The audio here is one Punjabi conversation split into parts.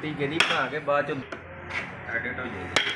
ਟੀਕੇ ਦੀ ਬਣਾ ਕੇ ਬਾਅਦ ਚ ਐਡਿਟ ਹੋ ਜਾਏਗੀ।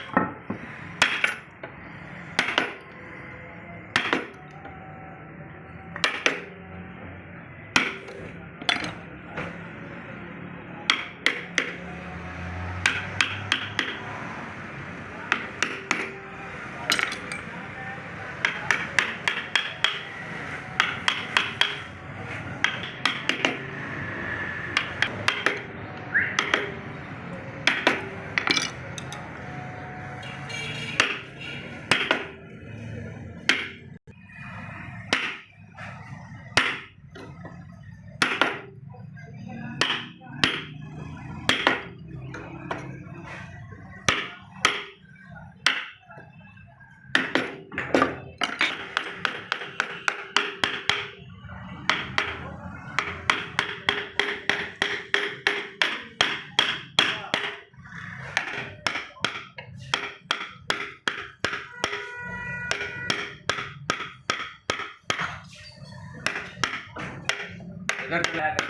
इधर चला कर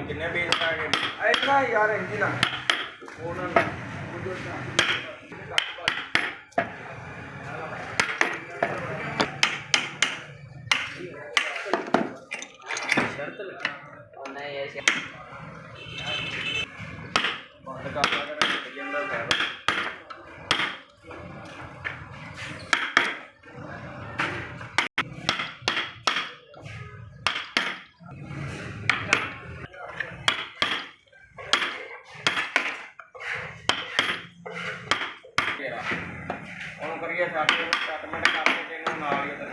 कितने पेज का है इतना यार इंजन ओनर शर्त लगा ऐसे बंद का ਹੁਣ ਕਰੀਏ ਸਟੇਟਮੈਂਟ ਕਰਕੇ ਤੇ ਇਹਨੂੰ ਨਾਲ ਹੀ ਦੱਸ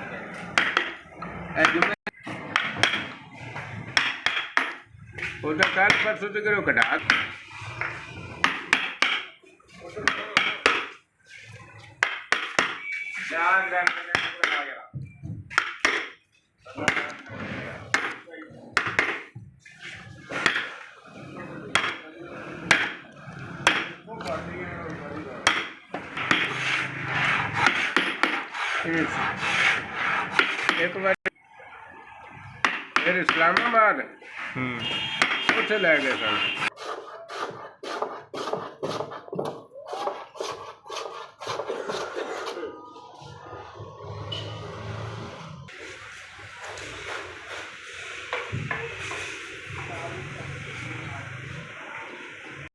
ਉਹਦਾ ਕੱਲ ਪਰਸੋਂ ਤੇ ਕਰੋ ਕਢਾ ਚਾਰ ਗ੍ਰਾਮ ਬਣਾ ਗਿਆ एक बार फिर इस्लामाबाद उसे ले गए सर।